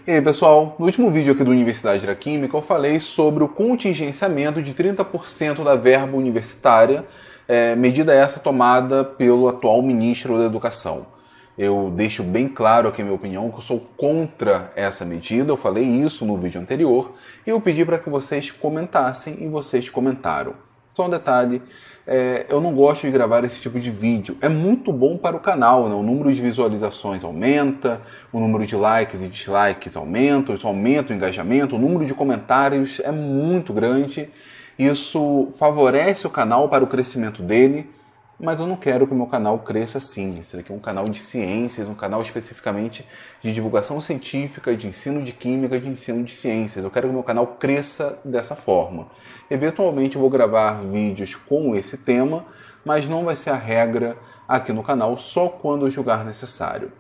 E aí pessoal, no último vídeo aqui do Universidade da Química eu falei sobre o contingenciamento de 30% da verba universitária, medida essa tomada pelo atual ministro da Educação. Eu deixo bem claro aqui a minha opinião que eu sou contra essa medida, eu falei isso no vídeo anterior e eu pedi para que vocês comentassem e vocês comentaram. Só um detalhe, eu não gosto de gravar esse tipo de vídeo. É muito bom para o canal, né? O número de visualizações aumenta, o número de likes e dislikes aumenta, isso aumenta o engajamento, o número de comentários é muito grande. Isso favorece o canal para o crescimento dele, mas eu não quero que o meu canal cresça assim. Esse aqui é um canal de ciências, um canal especificamente de divulgação científica, de ensino de química, de ensino de ciências. Eu quero que o meu canal cresça dessa forma. Eventualmente eu vou gravar vídeos com esse tema, mas não vai ser a regra aqui no canal, só quando eu julgar necessário.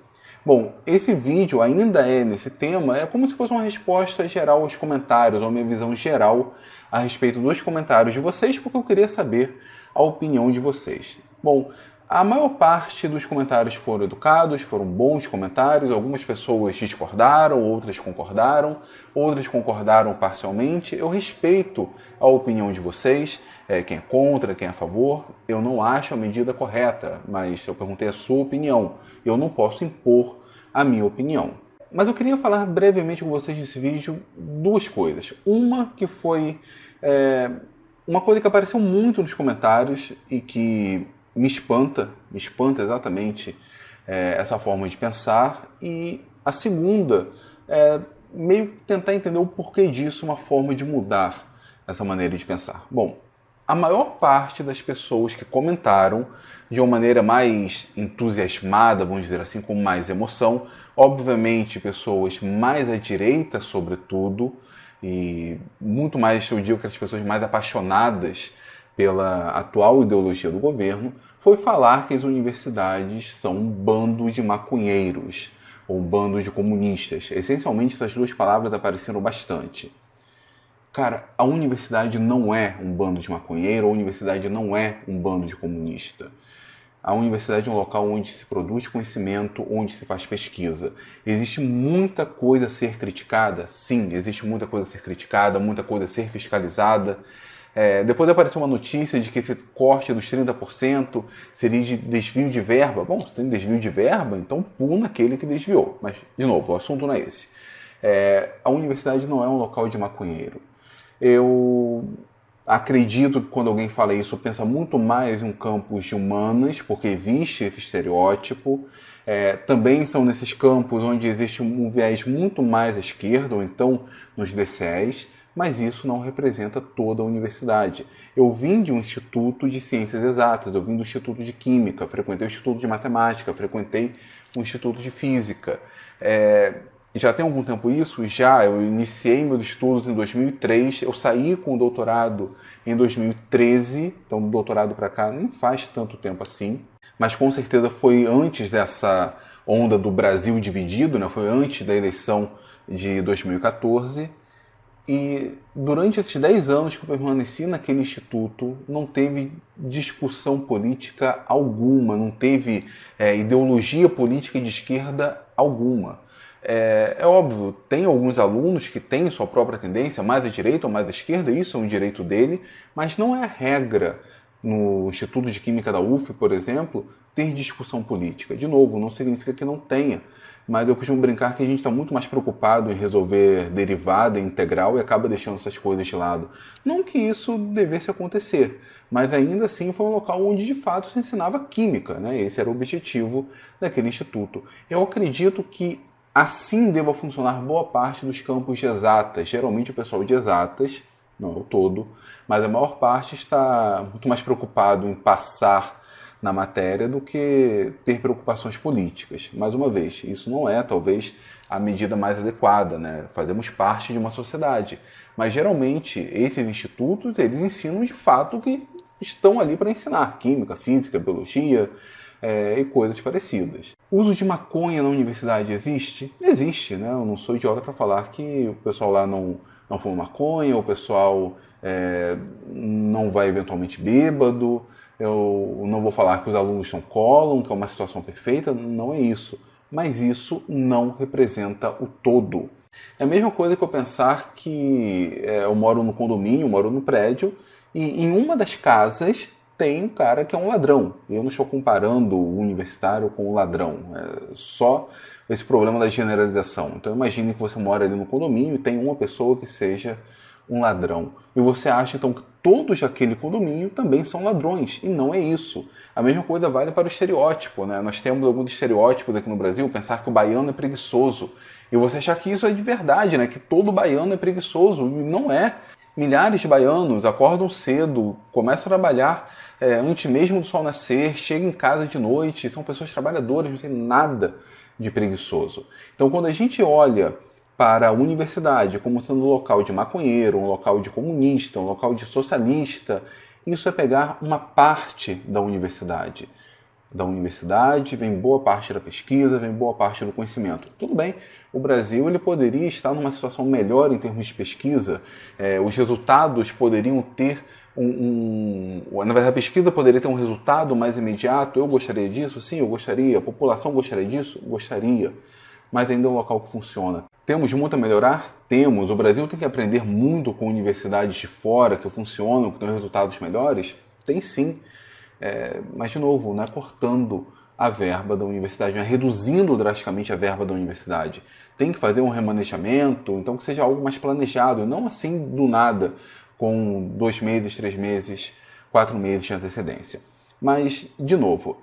Bom, esse vídeo ainda é nesse tema, é como se fosse uma resposta geral aos comentários, ou a minha visão geral a respeito dos comentários de vocês, porque eu queria saber a opinião de vocês. Bom, a maior parte dos comentários foram educados, foram bons comentários, algumas pessoas discordaram, outras concordaram parcialmente. Eu respeito a opinião de vocês, quem é contra, quem é a favor. Eu não acho a medida correta, mas eu perguntei a sua opinião. Eu não posso impor a minha opinião. Mas eu queria falar brevemente com vocês nesse vídeo duas coisas. Uma que foi uma coisa que apareceu muito nos comentários e que me espanta exatamente essa forma de pensar. E a segunda é meio que tentar entender o porquê disso, uma forma de mudar essa maneira de pensar. Bom, a maior parte das pessoas que comentaram de uma maneira mais entusiasmada, vamos dizer assim, com mais emoção, obviamente pessoas mais à direita, sobretudo, e muito mais, eu digo que as pessoas mais apaixonadas pela atual ideologia do governo, foi falar que as universidades são um bando de maconheiros, ou um bando de comunistas. Essencialmente essas duas palavras apareceram bastante. Cara, a universidade não é um bando de maconheiro, a universidade não é um bando de comunista. A universidade é um local onde se produz conhecimento, onde se faz pesquisa. Existe muita coisa a ser criticada? Sim, existe muita coisa a ser criticada, muita coisa a ser fiscalizada. Depois apareceu uma notícia de que esse corte dos 30% seria de desvio de verba. Bom, se tem desvio de verba, então puna aquele que desviou. Mas, de novo, o assunto não é esse. A universidade não é um local de maconheiro. Eu acredito que quando alguém fala isso, pensa muito mais em um campus de humanas, porque existe esse estereótipo. Também são nesses campos onde existe um viés muito mais à esquerda, ou então nos DCEs, mas isso não representa toda a universidade. Eu vim de um instituto de ciências exatas, eu vim do instituto de química, frequentei o instituto de matemática, frequentei o instituto de física. Já tem algum tempo isso? Eu iniciei meus estudos em 2003, eu saí com o doutorado em 2013, então do doutorado para cá nem faz tanto tempo assim, mas com certeza foi antes dessa onda do Brasil dividido, né? Foi antes da eleição de 2014, e durante esses 10 anos que eu permaneci naquele instituto, não teve discussão política alguma, não teve ideologia política de esquerda alguma. É óbvio, tem alguns alunos que têm sua própria tendência, mais à direita ou mais à esquerda, isso é um direito dele, mas não é a regra no Instituto de Química da UF, por exemplo, ter discussão política. De novo, não significa que não tenha, mas eu costumo brincar que a gente está muito mais preocupado em resolver derivada e integral e acaba deixando essas coisas de lado. Não que isso devesse acontecer, mas ainda assim foi um local onde de fato se ensinava química, né? Esse era o objetivo daquele instituto. Eu acredito que assim deva funcionar boa parte dos campos de exatas. Geralmente o pessoal de exatas, não é o todo, mas a maior parte está muito mais preocupado em passar na matéria do que ter preocupações políticas. Mais uma vez, isso não é talvez a medida mais adequada, né? Fazemos parte de uma sociedade, mas geralmente esses institutos eles ensinam de fato que estão ali para ensinar química, física, biologia, e coisas parecidas. O uso de maconha na universidade existe? Existe, né? Eu não sou idiota para falar que o pessoal lá não fuma maconha, o pessoal não vai eventualmente bêbado, eu não vou falar que os alunos não colam, que é uma situação perfeita, não é isso. Mas isso não representa o todo. É a mesma coisa que eu pensar que eu moro no condomínio, moro no prédio, e em uma das casas tem um cara que é um ladrão. Eu não estou comparando o universitário com o ladrão, é só esse problema da generalização. Então imagine que você mora ali no condomínio e tem uma pessoa que seja um ladrão. E você acha então que todos daquele condomínio também são ladrões. E não é isso. A mesma coisa vale para o estereótipo, né? Nós temos alguns estereótipos aqui no Brasil, pensar que o baiano é preguiçoso. E você achar que isso é de verdade, né? Que todo baiano é preguiçoso. E não é. Milhares de baianos acordam cedo, começam a trabalhar antes mesmo do sol nascer, chegam em casa de noite, são pessoas trabalhadoras, não tem nada de preguiçoso. Então quando a gente olha para a universidade como sendo um local de maconheiro, um local de comunista, um local de socialista, isso é pegar uma parte da universidade. Da universidade vem boa parte da pesquisa, vem boa parte do conhecimento. Tudo bem, o Brasil ele poderia estar numa situação melhor em termos de pesquisa, os resultados poderiam ter na verdade, a pesquisa poderia ter um resultado mais imediato. Eu gostaria disso? Sim, eu gostaria. A população gostaria disso? Gostaria. Mas ainda é um local que funciona. Temos muito a melhorar? Temos. O Brasil tem que aprender muito com universidades de fora que funcionam, que têm resultados melhores? Tem sim. Mas, de novo, não é cortando a verba da universidade, não é reduzindo drasticamente a verba da universidade. Tem que fazer um remanejamento, então que seja algo mais planejado, não assim do nada, com 2 meses, 3 meses, 4 meses de antecedência. Mas, de novo,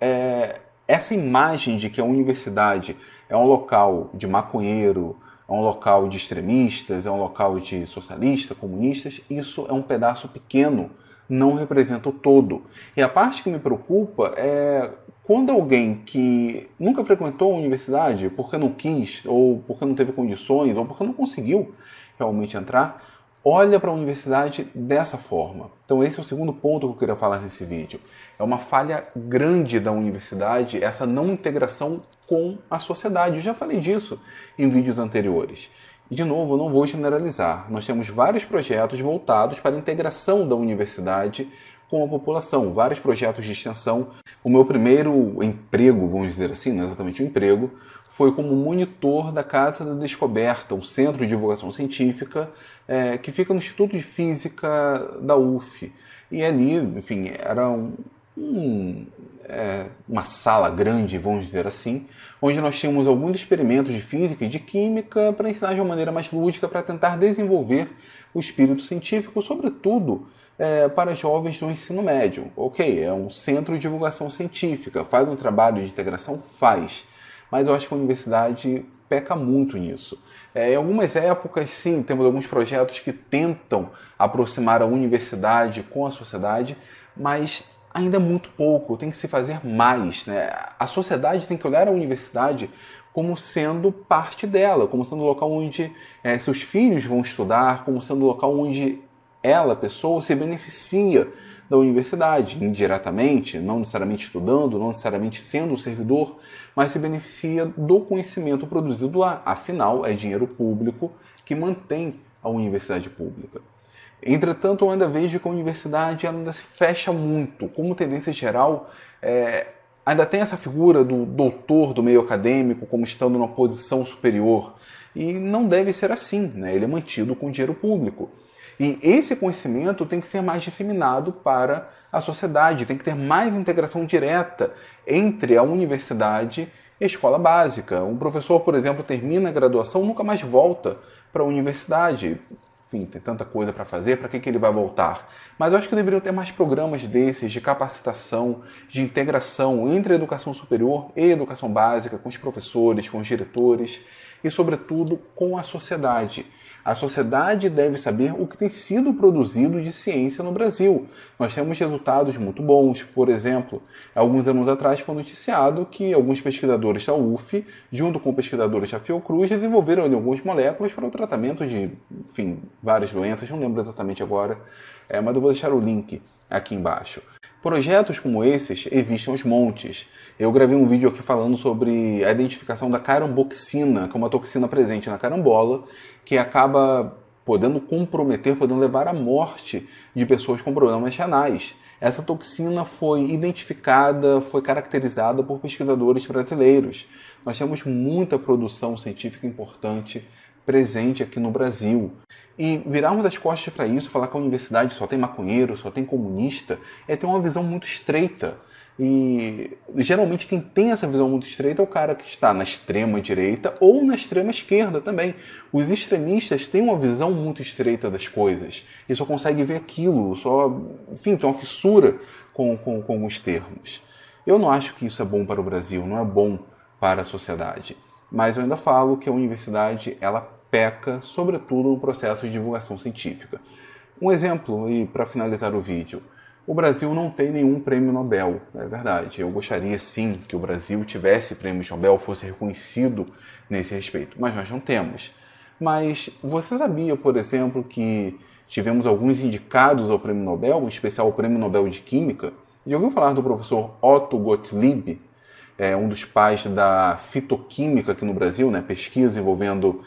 essa imagem de que a universidade é um local de maconheiro, é um local de extremistas, é um local de socialistas, comunistas, isso é um pedaço pequeno, não representa o todo. E a parte que me preocupa é quando alguém que nunca frequentou a universidade porque não quis, ou porque não teve condições, ou porque não conseguiu realmente entrar, olha para a universidade dessa forma. Então esse é o segundo ponto que eu queria falar nesse vídeo. É uma falha grande da universidade, essa não integração com a sociedade. Eu já falei disso em vídeos anteriores. E, de novo, eu não vou generalizar. Nós temos vários projetos voltados para a integração da universidade com a população, vários projetos de extensão. O meu primeiro emprego, vamos dizer assim, não é exatamente um emprego, foi como monitor da Casa da Descoberta, um centro de divulgação científica que fica no Instituto de Física da UF. E ali, enfim, era uma sala grande, vamos dizer assim, onde nós tínhamos alguns experimentos de física e de química para ensinar de uma maneira mais lúdica, para tentar desenvolver o espírito científico, sobretudo para jovens do ensino médio. Ok, é um centro de divulgação científica, faz um trabalho de integração? Faz. Mas eu acho que a universidade peca muito nisso. Em algumas épocas, sim, temos alguns projetos que tentam aproximar a universidade com a sociedade, mas ainda é muito pouco, tem que se fazer mais, né? A sociedade tem que olhar a universidade como sendo parte dela, como sendo o local onde seus filhos vão estudar, como sendo o local onde ela, pessoa, se beneficia da universidade, indiretamente, não necessariamente estudando, não necessariamente sendo um servidor, mas se beneficia do conhecimento produzido lá. Afinal, é dinheiro público que mantém a universidade pública. Entretanto, eu ainda vejo que a universidade ainda se fecha muito. Como tendência geral, ainda tem essa figura do doutor do meio acadêmico como estando numa posição superior. E não deve ser assim, né? Ele é mantido com dinheiro público. E esse conhecimento tem que ser mais disseminado para a sociedade, tem que ter mais integração direta entre a universidade e a escola básica. Um professor, por exemplo, termina a graduação, nunca mais volta para a universidade. Enfim, tem tanta coisa para fazer, para que ele vai voltar? Mas eu acho que deveriam ter mais programas desses, de capacitação, de integração entre a educação superior e a educação básica, com os professores, com os diretores e, sobretudo, com a sociedade. A sociedade deve saber o que tem sido produzido de ciência no Brasil. Nós temos resultados muito bons. Por exemplo, alguns anos atrás foi noticiado que alguns pesquisadores da UF, junto com pesquisadores da Fiocruz, desenvolveram algumas moléculas para o tratamento de, enfim, várias doenças. Não lembro exatamente agora, mas eu vou deixar o link aqui embaixo. Projetos como esses existem aos montes. Eu gravei um vídeo aqui falando sobre a identificação da caramboxina, que é uma toxina presente na carambola, que acaba podendo comprometer, podendo levar à morte de pessoas com problemas renais. Essa toxina foi identificada, foi caracterizada por pesquisadores brasileiros. Nós temos muita produção científica importante presente aqui no Brasil. E virarmos as costas para isso, falar que a universidade só tem maconheiro, só tem comunista, é ter uma visão muito estreita. E geralmente quem tem essa visão muito estreita é o cara que está na extrema direita ou na extrema esquerda também. Os extremistas têm uma visão muito estreita das coisas e só conseguem ver aquilo, enfim, tem uma fissura com os termos. Eu não acho que isso é bom para o Brasil, não é bom para a sociedade. Mas eu ainda falo que a universidade, ela peca, sobretudo no processo de divulgação científica. Um exemplo, e para finalizar o vídeo, o Brasil não tem nenhum prêmio Nobel, é verdade. Eu gostaria sim que o Brasil tivesse prêmios Nobel, fosse reconhecido nesse respeito, mas nós não temos. Mas você sabia, por exemplo, que tivemos alguns indicados ao prêmio Nobel, em especial o prêmio Nobel de Química? Já ouviu falar do professor Otto Gottlieb? É um dos pais da fitoquímica aqui no Brasil, né? Pesquisa envolvendo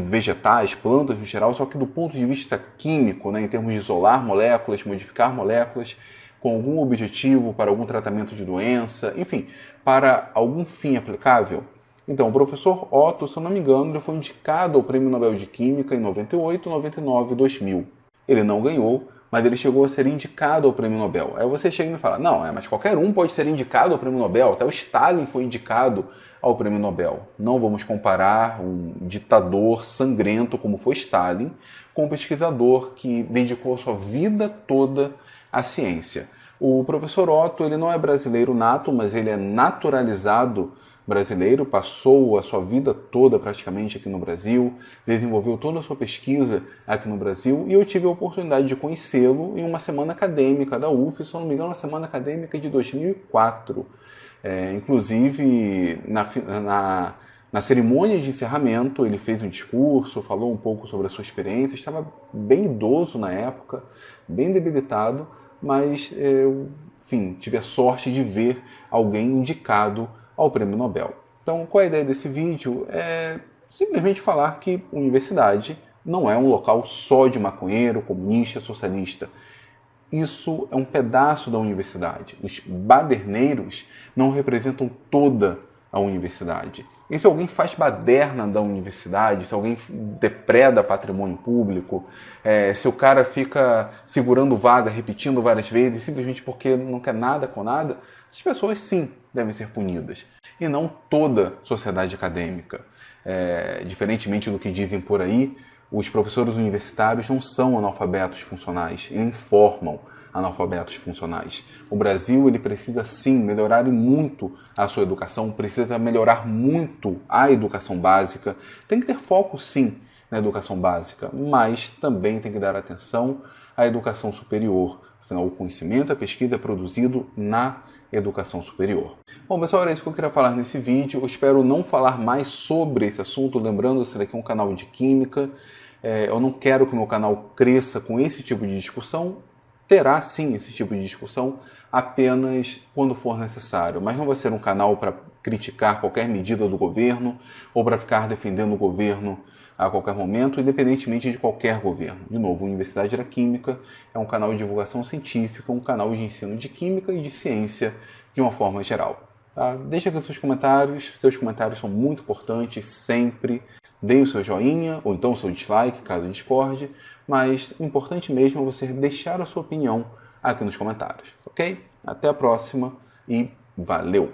vegetais, plantas no geral, só que do ponto de vista químico, né? Em termos de isolar moléculas, modificar moléculas, com algum objetivo, para algum tratamento de doença, enfim, para algum fim aplicável. Então, o professor Otto, se eu não me engano, ele foi indicado ao Prêmio Nobel de Química em 98, 99 e 2000. Ele não ganhou, mas ele chegou a ser indicado ao Prêmio Nobel. Aí você chega e me fala, não, mas qualquer um pode ser indicado ao Prêmio Nobel, até o Stalin foi indicado ao Prêmio Nobel. Não vamos comparar um ditador sangrento como foi Stalin com um pesquisador que dedicou a sua vida toda à ciência. O professor Otto, ele não é brasileiro nato, mas ele é naturalizado brasileiro, passou a sua vida toda praticamente aqui no Brasil, desenvolveu toda a sua pesquisa aqui no Brasil e eu tive a oportunidade de conhecê-lo em uma semana acadêmica da UF, se não me engano, uma semana acadêmica de 2004. Inclusive, na cerimônia de encerramento, ele fez um discurso, falou um pouco sobre a sua experiência, estava bem idoso na época, bem debilitado, mas eu, tive a sorte de ver alguém indicado ao Prêmio Nobel. Então, qual é a ideia desse vídeo? É simplesmente falar que universidade não é um local só de maconheiro, comunista, socialista. Isso é um pedaço da universidade. Os baderneiros não representam toda a universidade. E se alguém faz baderna da universidade, se alguém depreda patrimônio público, se o cara fica segurando vaga, repetindo várias vezes, simplesmente porque não quer nada com nada, essas pessoas sim devem ser punidas. E não toda sociedade acadêmica. Diferentemente do que dizem por aí, os professores universitários não são analfabetos funcionais, eles formam analfabetos funcionais. O Brasil ele precisa sim melhorar muito a sua educação, precisa melhorar muito a educação básica, tem que ter foco sim na educação básica, mas também tem que dar atenção à educação superior. Afinal, o conhecimento, a pesquisa é produzido na educação superior. Bom, pessoal, era isso que eu queria falar nesse vídeo. Eu espero não falar mais sobre esse assunto, lembrando, esse daqui é um canal de química. Eu não quero que o meu canal cresça com esse tipo de discussão. Terá sim esse tipo de discussão apenas quando for necessário, mas não vai ser um canal para criticar qualquer medida do governo ou para ficar defendendo o governo a qualquer momento, independentemente de qualquer governo. De novo, a Universidade da Química é um canal de divulgação científica, um canal de ensino de química e de ciência de uma forma geral. Tá? Deixa aqui seus comentários são muito importantes sempre. Dê o seu joinha, ou então o seu dislike, caso discorde, mas o importante mesmo é você deixar a sua opinião aqui nos comentários, ok? Até a próxima e valeu!